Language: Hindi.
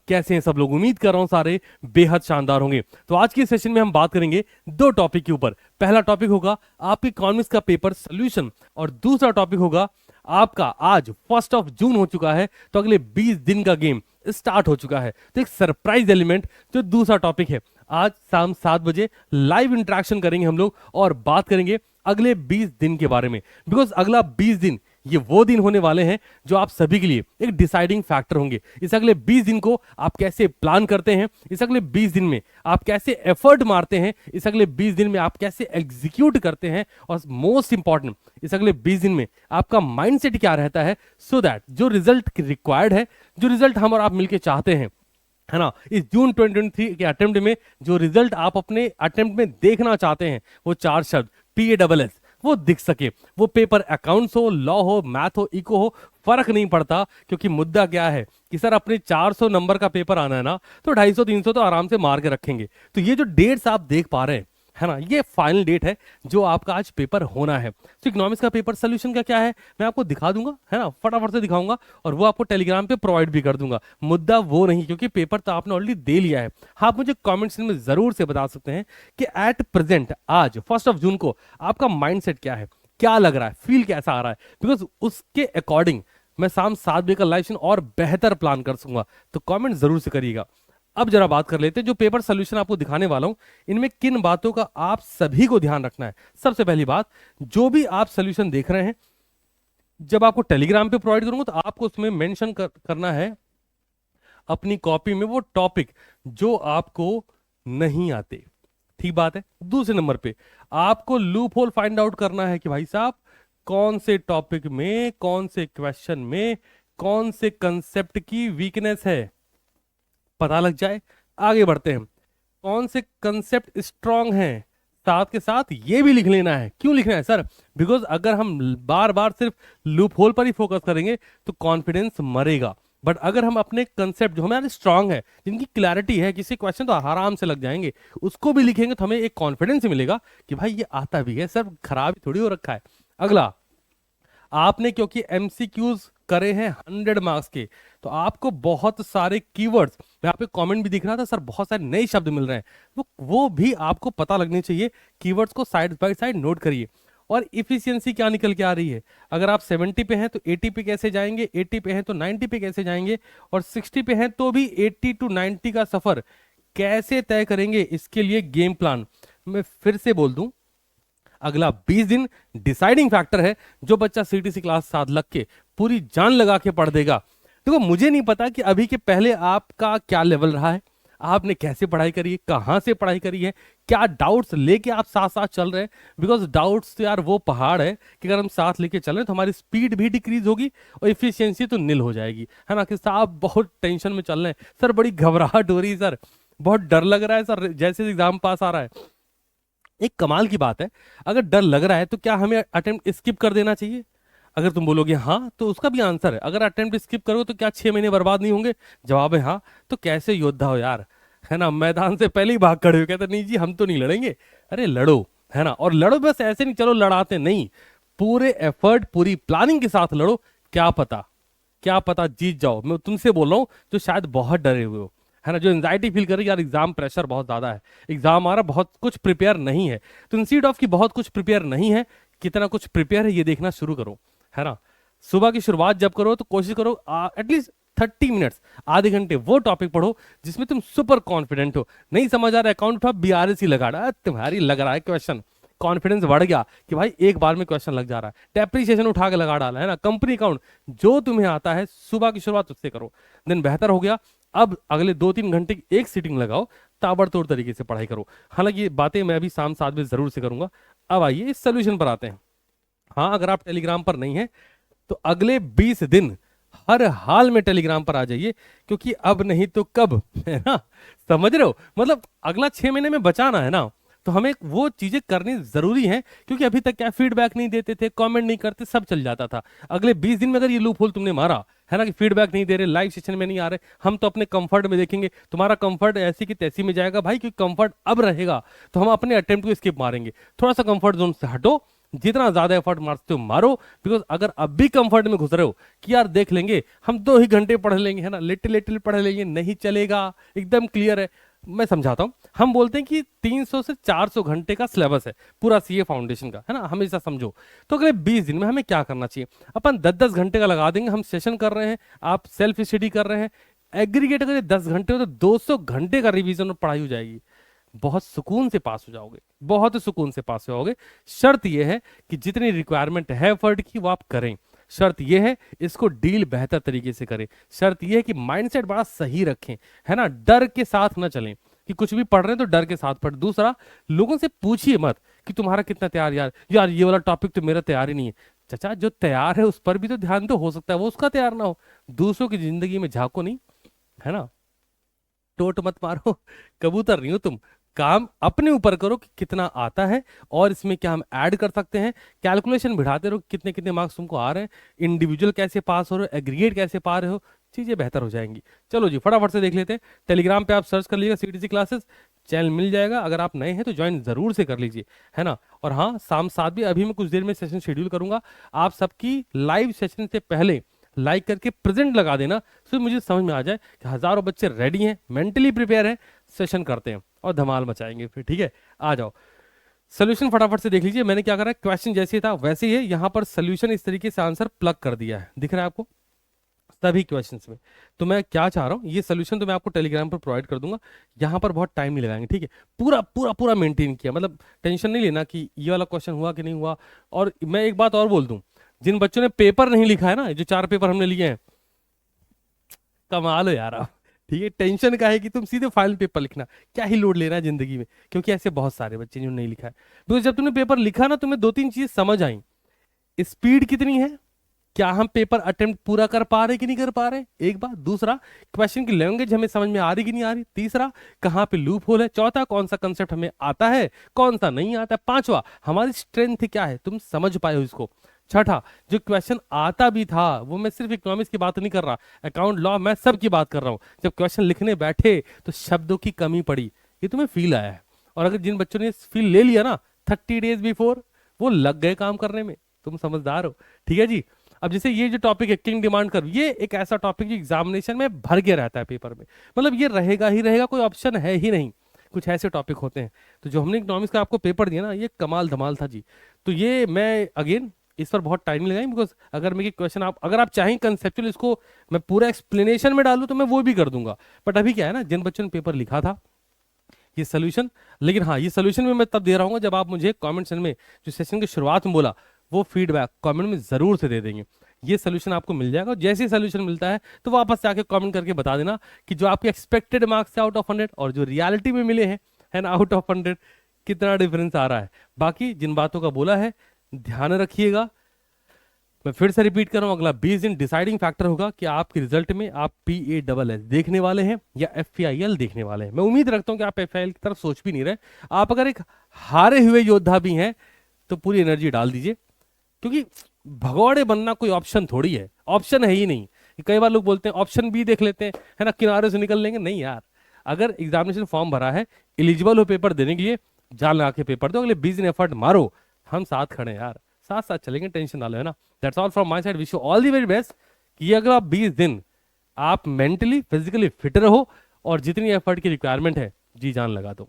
कैसे हैं सब लोग? उम्मीद कर रहा हूं सारे बेहद शानदार होंगे। तो आज के सेशन में हम बात करेंगे दो टॉपिक के ऊपर। पहला टॉपिक होगा आपके इकोनॉमिक्स का पेपर सोल्यूशन और दूसरा टॉपिक होगा आपका आज 1 जून हो चुका है तो अगले 20 दिन का गेम स्टार्ट हो चुका है। तो एक सरप्राइज एलिमेंट जो दूसरा टॉपिक है, आज शाम 7 बजे लाइव इंटरेक्शन करेंगे हम लोग और बात करेंगे अगले 20 दिन के बारे में। बिकॉज अगला 20 दिन ये वो दिन होने वाले हैं जो आप सभी के लिए एक डिसाइडिंग फैक्टर होंगे। इस अगले 20 दिन को आप कैसे प्लान करते हैं, इस अगले 20 दिन में आप कैसे एफर्ट मारते हैं, इस अगले 20 दिन में आप कैसे एग्जीक्यूट करते हैं, और मोस्ट इंपॉर्टेंट इस अगले 20 दिन में आपका माइंडसेट क्या रहता है, सो दैट जो रिजल्ट रिक्वायर्ड है, जो रिजल्ट हम और आप मिलकर चाहते हैं, है ना, इस जून 2023 के अटेम्प्ट में जो रिजल्ट आप अपने अटेम्प्ट में देखना चाहते हैं, वो 4 शब्द PASS वो दिख सके। वो पेपर अकाउंट्स हो, लॉ हो, मैथ हो, इको हो, फर्क नहीं पड़ता। क्योंकि मुद्दा क्या है कि सर अपने 400 नंबर का पेपर आना है ना, तो 250-300 तो आराम से मार के रखेंगे। तो ये जो डेट्स आप देख पा रहे हैं, है ना, ये फाइनल डेट है जो आपका आज पेपर होना है। तो इकोनॉमिक्स का पेपर सोल्यूशन का क्या है मैं आपको दिखा दूंगा, है ना, फटाफट से दिखाऊंगा और वो आपको टेलीग्राम पे प्रोवाइड भी कर दूंगा। मुद्दा वो नहीं, क्योंकि पेपर तो आपने ऑलरेडी दे लिया है। आप मुझे कमेंट्स में जरूर से बता सकते हैं कि एट प्रेजेंट आज 1 जून को आपका माइंडसेट क्या है, क्या लग रहा है, फील कैसा आ रहा है। बिकॉज उसके अकॉर्डिंग मैं शाम 7 बजे का लाइव सेशन और बेहतर प्लान कर सकूंगा। तो कमेंट जरूर से करिएगा। अब जरा बात कर लेते हैं जो पेपर सोल्यूशन आपको दिखाने वाला हूं, इनमें किन बातों का आप सभी को ध्यान रखना है। सबसे पहली बात, जो भी आप सोल्यूशन देख रहे हैं, जब आपको टेलीग्राम पे प्रोवाइड करूंगा तो आपको उसमें मेंशन करना है अपनी कॉपी में वो टॉपिक जो आपको नहीं आते। ठीक बात है। दूसरे नंबर पे आपको लूप होल फाइंड आउट करना है कि भाई साहब कौन से टॉपिक में, कौन से क्वेश्चन में, कौन से कंसेप्ट की वीकनेस है, पता लग जाए। आगे बढ़ते हैं, कौन से कंसेप्ट स्ट्रांग हैं, साथ के साथ ये भी लिख लेना है। क्यों लिखना है सर? बिकॉज अगर हम बार बार सिर्फ लूप होल पर ही फोकस करेंगे तो कॉन्फिडेंस मरेगा। बट अगर हम अपने कंसेप्ट जो हमारे स्ट्रांग है, जिनकी क्लैरिटी है, किसी क्वेश्चन तो आराम से लग जाएंगे, उसको भी लिखेंगे तो हमें एक कॉन्फिडेंस मिलेगा कि भाई ये आता भी है, सर खराब थोड़ी हो रखा है। अगला, आपने क्योंकि MCQs करे हैं 100 मार्क्स के, तो आपको बहुत सारे कीवर्ड्स, यहाँ पे कमेंट भी दिख रहा था सर बहुत सारे नए शब्द मिल रहे हैं, वो भी आपको पता लगने चाहिए। कीवर्ड्स को साइड बाय साइड नोट करिए। और इफिशियंसी क्या निकल के आ रही है, अगर आप 70 पे हैं तो 80 पे कैसे जाएंगे, 80 पे हैं तो 90 पे कैसे जाएंगे, और 60 पे हैं तो भी 80 to 90 का सफर कैसे तय करेंगे, इसके लिए गेम प्लान। मैं फिर से बोल दूं, अगला 20 दिन डिसाइडिंग फैक्टर है। जो बच्चा CTC क्लास 7 लग के पूरी जान लगा के पढ़ देगा, देखो मुझे नहीं पता कि अभी के पहले आपका क्या लेवल रहा है, आपने कैसे पढ़ाई करी है, कहां से पढ़ाई करी है, क्या डाउट्स लेके आप साथ साथ चल रहे हैं। बिकॉज डाउट्स तो यार वो पहाड़ है कि अगर हम साथ लेके चल रहे हैं तो हमारी स्पीड भी डिक्रीज होगी और इफिशियंसी तो नील हो जाएगी, है ना। कि साहब बहुत टेंशन में चल रहे हैं सर, बड़ी घबराहट हो रही है सर, बहुत डर लग रहा है सर, जैसे एग्जाम पास आ रहा है। एक कमाल की बात है, अगर डर लग रहा है तो क्या हमें अटेम्प्ट स्किप कर देना चाहिए? अगर तुम बोलोगे हाँ, तो उसका भी आंसर है, अगर अटेम्प्ट स्किप करोगे तो क्या 6 महीने बर्बाद नहीं होंगे? जवाब है हाँ। तो कैसे योद्धा हो यार, है ना, मैदान से पहले ही भाग खड़े हो, कहते नहीं जी हम तो नहीं लड़ेंगे। अरे लड़ो, है ना, और लड़ो बस ऐसे नहीं चलो लड़ाते नहीं, पूरे एफर्ट पूरी प्लानिंग के साथ लड़ो। क्या पता जीत जाओ। मैं तुमसे बोल रहा हूँ जो शायद बहुत डरे हुए हो, है ना, जो एंजाइटी फील कर रही है यार एग्जाम प्रेशर बहुत ज्यादा है, एग्जाम आ रहा, बहुत कुछ प्रिपेयर नहीं है। तो इंस्टीट्यूट ऑफ की बहुत कुछ प्रिपेयर नहीं है, कितना कुछ प्रिपेयर है ये देखना शुरू करो, है ना। सुबह की शुरुआत जब करो तो कोशिश करो एटलीस्ट 30 मिनट्स, आधे घंटे वो टॉपिक पढ़ो जिसमें तुम सुपर कॉन्फिडेंट हो। नहीं समझ आ रहा अकाउंट उठा, BRS ही लगा रहा, तुम्हारी लग रहा है क्वेश्चन, कॉन्फिडेंस बढ़ गया कि भाई एक बार में क्वेश्चन लग जा रहा है, डेप्रिसिएशन उठा के लगा डाला, है ना, कंपनी अकाउंट, जो तुम्हें आता है सुबह की शुरुआत उससे करो, दिन बेहतर हो गया। अब अगले 2-3 घंटे की एक सीटिंग लगाओ, ताबड़तोड़ तरीके से पढ़ाई करो। हालांकि ये बातें मैं अभी शाम 7 बजे जरूर से करूंगा। अब आइए इस सोल्यूशन पर आते हैं। हाँ, अगर आप टेलीग्राम पर नहीं है तो अगले 20 दिन हर हाल में टेलीग्राम पर आ जाइए, क्योंकि अब नहीं तो कब, है ना, समझ रहे हो, मतलब अगला 6 महीने में बचाना है ना, तो हमें वो चीजें करनी जरूरी है। क्योंकि अभी तक क्या फीडबैक नहीं देते थे, कमेंट नहीं करते, सब चल जाता था। अगले 20 दिन में अगर ये लूप होल तुमने मारा, है ना, कि फीडबैक नहीं दे रहे, लाइव सेशन में नहीं आ रहे, हम तो अपने कंफर्ट में देखेंगे, तुम्हारा कंफर्ट ऐसी की तैसी में जाएगा भाई, क्योंकि कंफर्ट अब रहेगा तो हम अपने अटेम्प्ट को स्किप मारेंगे। थोड़ा सा कंफर्ट जोन से हटो, जितना ज्यादा एफर्ट मार सकते हो मारो, बिकॉज अगर अब भी कंफर्ट में घुस रहे हो कि यार देख लेंगे हम 2 ही घंटे पढ़ लेंगे, है ना, लिटिल लिटिल पढ़ लेंगे, नहीं चलेगा, एकदम क्लियर है। मैं समझाता हूं, हम बोलते हैं कि 300 से 400 घंटे का सिलेबस है पूरा सीए फाउंडेशन का, है ना, हमेशा समझो। तो अगले 20 दिन में हमें क्या करना चाहिए, अपन 10-10 घंटे का लगा देंगे, हम सेशन कर रहे हैं, आप सेल्फ स्टडी कर रहे हैं, एग्रीगेट अगर 10 घंटे हो तो 200 घंटे का रिवीजन और पढ़ाई हो जाएगी। बहुत सुकून से पास हो जाओगे, बहुत सुकून से पास हो जाओगे। शर्त यह है कि जितनी रिक्वायरमेंट है एफर्ट की वो आप करें, शर्त यह है इसको डील बेहतर तरीके से करें, शर्त यह है कि माइंडसेट बड़ा सही रखें, है ना, डर के साथ ना चलें कि कुछ भी पढ़ रहे हैं तो डर के साथ पढ़। दूसरा, लोगों से पूछिए मत कि तुम्हारा कितना तैयार, यार यार ये वाला टॉपिक तो मेरा तैयार ही नहीं है। चाचा जो तैयार है उस पर भी तो ध्यान दो, हो सकता है वो उसका तैयार ना हो। दूसरों की जिंदगी में झांको नहीं, है ना, टोट मत मारो, कबूतर नहीं हो तुम। काम अपने ऊपर करो कि कितना आता है और इसमें क्या हम ऐड कर सकते हैं, कैलकुलेशन बढ़ाते रहो कितने कितने मार्क्स तुमको आ रहे हैं, इंडिविजुअल कैसे पास हो रहे हो, एग्रीगेट कैसे पा रहे हो, चीजें बेहतर हो जाएंगी। चलो जी फटाफट से देख लेते हैं। टेलीग्राम पे आप सर्च कर लीजिएगा सीटीसी क्लासेस, चैनल मिल जाएगा। अगर आप नए हैं तो ज्वाइन जरूर से कर लीजिए, है ना। और हाँ, शाम 7 भी अभी मैं कुछ देर में सेशन शेड्यूल करूंगा, आप सबकी लाइव सेशन से पहले लाइक करके प्रेजेंट लगा देना, फिर मुझे समझ में आ जाए कि हजारों बच्चे रेडी हैं, मेंटली प्रिपेयर हैं, सेशन करते हैं और धमाल मचाएंगे फिर। ठीक है, आ जाओ। सोल्यूशन फटाफट से देख लीजिए, मैंने क्या करा है, क्वेश्चन जैसे था वैसे ही है, यहाँ पर सोल्यूशन इस तरीके से आंसर प्लग कर दिया है, दिख रहा है आपको सभी क्वेश्चंस में। तो मैं क्या चाह रहा हूँ, ये सोल्यूशन तो मैं आपको टेलीग्राम पर प्रोवाइड कर दूंगा, यहाँ पर बहुत टाइम नहीं लगाएंगे, ठीक है। पूरा पूरा पूरा मेंटेन किया, मतलब टेंशन नहीं लेना कि ये वाला क्वेश्चन हुआ कि नहीं हुआ। और मैं एक बात और बोल दूं, जिन बच्चों ने पेपर नहीं लिखा है ना, जो 4 पेपर हमने लिए हैं, कमाल हो यार आप, ठीक है। टेंशन का है कि तुम सीधे फाइनल पेपर लिखना, क्या ही लोड लेना है जिंदगी में, क्योंकि ऐसे बहुत सारे बच्चे जो नहीं लिखा है। बिकॉज जब तुमने पेपर लिखा ना, तुम्हें 2-3 चीज समझ आई, स्पीड कितनी है, क्या हम पेपर अटेम्प्ट पूरा कर पा रहे कि नहीं कर पा रहे, एक बात। दूसरा, क्वेश्चन की लैंग्वेज हमें समझ में आ रही कि नहीं आ रही। तीसरा, कहाँ पे लूप होल है। चौथा, कौन सा कंसेप्ट हमें आता है, कौन सा नहीं आता है। पांचवा, हमारी स्ट्रेंथ क्या है, तुम समझ पाए हो इसको। छठा, जो क्वेश्चन आता भी था, वो मैं सिर्फ इकोनॉमिक्स की बात नहीं कर रहा, अकाउंट, लॉ, मैं सब की बात कर रहा हूं। जब क्वेश्चन लिखने बैठे तो शब्दों की कमी पड़ी, ये तुम्हें फील आया है। और अगर जिन बच्चों ने फील ले लिया ना 30 डेज बिफोर, वो लग गए काम करने में, तुम समझदार हो, ठीक है जी। अब जैसे ये जो टॉपिक है किंग डिमांड कर्व, ये एक ऐसा टॉपिक जो एग्जामिनेशन में भर के रहता है पेपर में, मतलब ये रहेगा ही रहेगा, कोई ऑप्शन है ही नहीं। कुछ ऐसे टॉपिक होते हैं। तो जो हमने इकोनॉमिक्स का आपको पेपर दिया ना, ये कमाल धमाल था जी। तो ये मैं अगेन इस पर बहुत टाइम लगाई, बिकॉज अगर मेरे क्वेश्चन आप अगर आप चाहें कंसेप्चुअल इसको मैं पूरा एक्सप्लेनेशन में डालूं तो मैं वो भी कर दूंगा। बट अभी क्या है ना, जिन बच्चों ने पेपर लिखा था ये सोल्यूशन, लेकिन हाँ ये सोल्यूशन भी मैं तब दे रहा हूँ जब आप मुझे कमेंट सेक्शन में, जो सेशन की शुरुआत में बोला, वो फीडबैक कमेंट में जरूर से दे देंगे। ये सोल्यूशन आपको मिल जाएगा, जैसे ही सोल्यूशन मिलता है तो वापस से आके कमेंट करके बता देना कि जो आपके एक्सपेक्टेड मार्क्स है आउट ऑफ 100 और जो रियलिटी में मिले हैं, है ना, आउट ऑफ 100 कितना डिफरेंस आ रहा है। बाकी जिन बातों का बोला है ध्यान रखिएगा। मैं फिर से रिपीट कर रहा हूं, अगला 20 दिन डिसाइडिंग फैक्टर होगा कि आपके रिजल्ट में आप PASS देखने वाले हैं या FAIL देखने वाले हैं। मैं उम्मीद रखता हूं कि आप FAIL की तरफ सोच भी नहीं रहे। आप अगर एक हारे हुए योद्धा भी हैं तो पूरी एनर्जी डाल दीजिए, क्योंकि भगौड़े बनना कोई ऑप्शन थोड़ी है, ऑप्शन है ही नहीं। कई बार लोग बोलते हैं ऑप्शन बी देख लेते हैं, है ना, किनारे से निकल लेंगे, नहीं यार। अगर एग्जामिनेशन फॉर्म भरा है, एलिजिबल हो पेपर देने के लिए, जान लगा के पेपर दो, अगले 20 दिन एफर्ट मारो, हम साथ खड़े हैं यार, साथ साथ चलेंगे, टेंशन ना लो, है ना। That's all from my side, wish you all the very best कि अगला 20 दिन आप मेंटली फिजिकली फिट रहो और जितनी एफर्ट की रिक्वायरमेंट है जी जान लगा दो।